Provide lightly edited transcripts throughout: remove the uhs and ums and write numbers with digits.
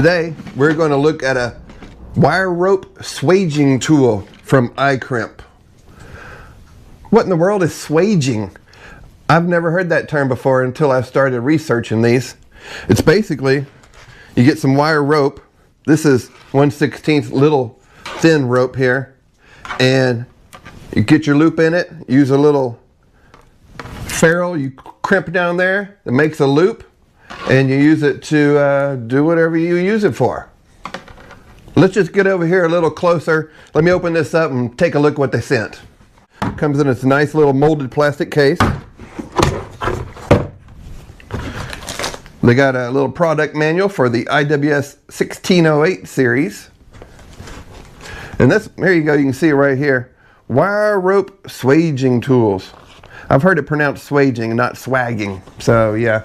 Today we're going to look at a wire rope swaging tool from iCrimp. What in the world is swaging? I've never heard that term before until I started researching these. It's basically, you get some wire rope. This is 1/16 little thin rope here, and you get your loop in it, use a little ferrule, you crimp down there, it makes a loop, and you use it to do whatever you use it for. Let's just get over here a little closer. Let me open this up and take a look what they sent. It comes in this nice little molded plastic case. They got a little product manual for the IWISS 1608 series. And this, here you go, you can see it right here. Wire rope swaging tools. I've heard it pronounced swaging, not swagging. So yeah,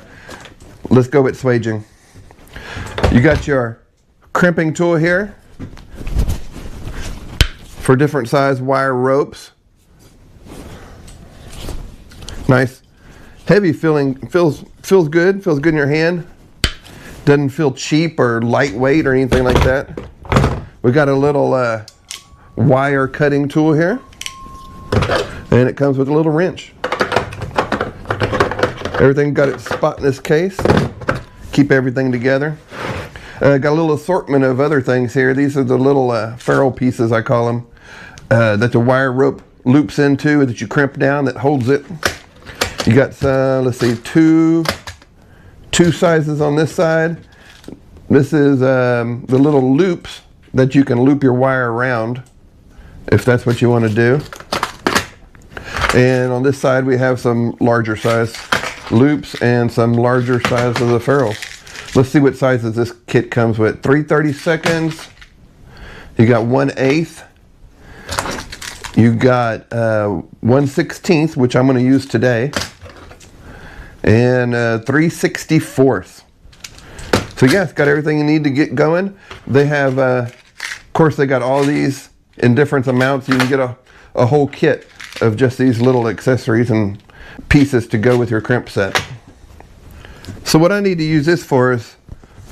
let's go with swaging. You got your crimping tool here for different size wire ropes. Nice, heavy feeling, feels good in your hand. Doesn't feel cheap or lightweight or anything like that. We got a little wire cutting tool here, and it comes with a little wrench. Everything got its spot in this case. Keep everything together. Got a little assortment of other things here. These are the little ferrule pieces, I call them, that the wire rope loops into, that you crimp down, that holds it. You got some, let's see, two sizes on this side. This is the little loops that you can loop your wire around, if that's what you want to do. And on this side we have some larger size loops and some larger size of the ferrules. Let's see what sizes this kit comes with. 3/32. You got 1/8. You got 1/16, which I'm going to use today, and 3/64. So yeah, it's got everything you need to get going. They have, of course, they got all these in different amounts. You can get a whole kit of just these little accessories and pieces to go with your crimp set. So what I need to use this for is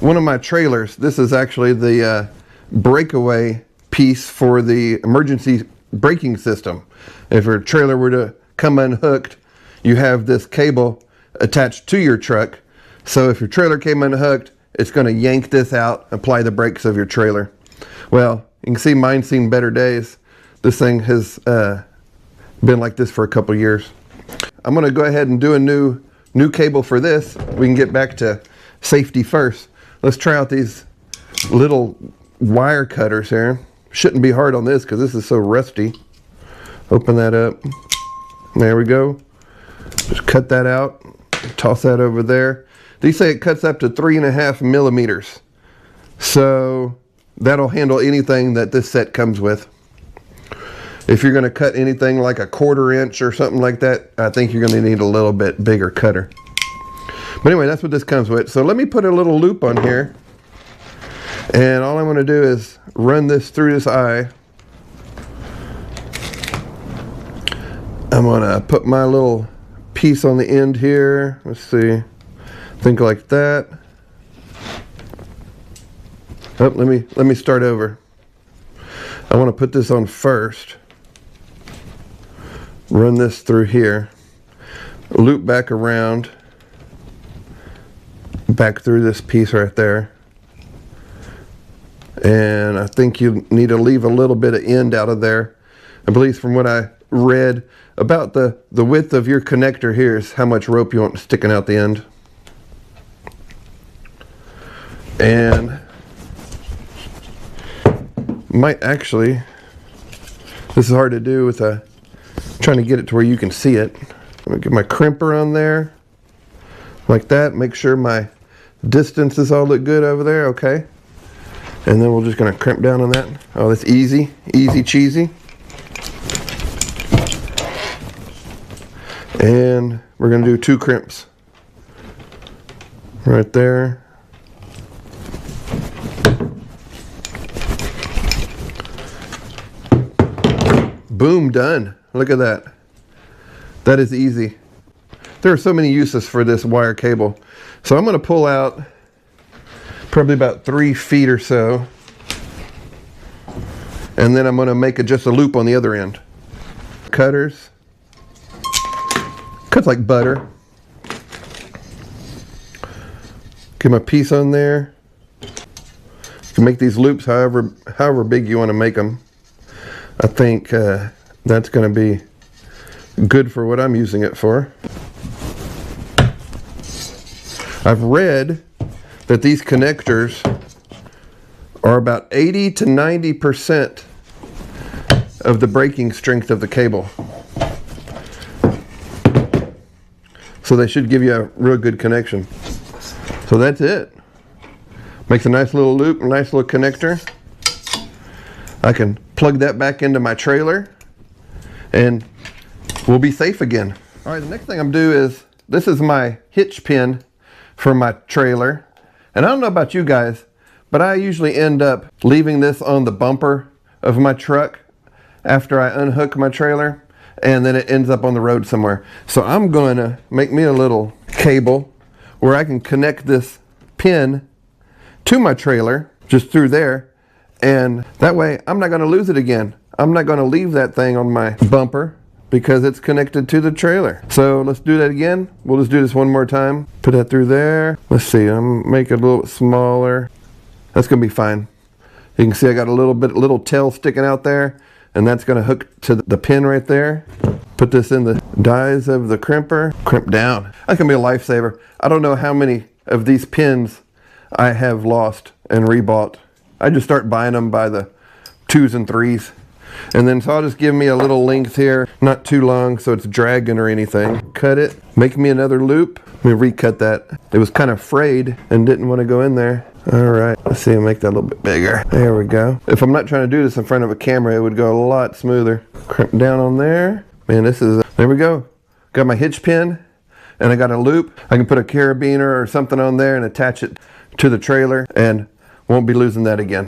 one of my trailers. This is actually the breakaway piece for the emergency braking system. If your trailer were to come unhooked, you have this cable attached to your truck. So if your trailer came unhooked, it's going to yank this out, apply the brakes of your trailer. Well, you can see mine's seen better days. This thing has been like this for a couple years. I'm going to go ahead and do a new cable for this. We can get back to safety first. Let's try out these little wire cutters here. Shouldn't be hard on this because this is so rusty. Open that up. There we go. Just cut that out. Toss that over there. They say it cuts up to 3.5 millimeters. So that'll handle anything that this set comes with. If you're going to cut anything like a 1/4 inch or something like that, I think you're going to need a little bit bigger cutter. But anyway, that's what this comes with. So let me put a little loop on here. And all I'm going to do is run this through this eye. I'm going to put my little piece on the end here. Let's see. Think like that. Oh, let me start over. I want to put this on first. Run this through here. Loop back around. Back through this piece right there. And I think you need to leave a little bit of end out of there. I believe from what I read, about the width of your connector here is how much rope you want sticking out the end. And might actually, this is hard to do with trying to get it to where you can see it. I'm gonna get my crimper on there like that. Make sure my distances all look good over there. Okay. And then we're just going to crimp down on that. Oh, that's easy cheesy. And we're going to do 2 crimps right there. Boom, done. Look at that. That is easy. There are so many uses for this wire cable. So I'm going to pull out probably about 3 feet or so. And then I'm going to make just a loop on the other end. Cutters. Cuts like butter. Get my piece on there. You can make these loops however big you want to make them. I think that's going to be good for what I'm using it for. I've read that these connectors are about 80 to 90% of the breaking strength of the cable. So they should give you a real good connection. So that's it. Makes a nice little loop, a nice little connector. I can plug that back into my trailer and we'll be safe again. All right, the next thing I'm gonna do is, this is my hitch pin for my trailer. And I don't know about you guys, but I usually end up leaving this on the bumper of my truck after I unhook my trailer, and then it ends up on the road somewhere. So I'm going to make me a little cable where I can connect this pin to my trailer just through there, and that way I'm not going to lose it again. I'm not going to leave that thing on my bumper because it's connected to the trailer. So let's do that again. We'll just do this one more time. Put that through there. Let's see, I'm make it a little bit smaller. That's gonna be fine. You can see I got a little tail sticking out there, and that's gonna hook to the pin right there. Put this in the dies of the crimper, crimp down. That's gonna be a lifesaver. I don't know how many of these pins I have lost and rebought. I just start buying them by the 2s and 3s. And then, so I'll just give me a little length here, not too long so it's dragging or anything. Cut it, make me another loop. Let me recut that. It was kind of frayed and didn't want to go in there. All right, let's see, make that a little bit bigger. There we go. If I'm not trying to do this in front of a camera, it would go a lot smoother. Crimp down on there. Man, this is, there we go. Got my hitch pin and I got a loop. I can put a carabiner or something on there and attach it to the trailer and won't be losing that again.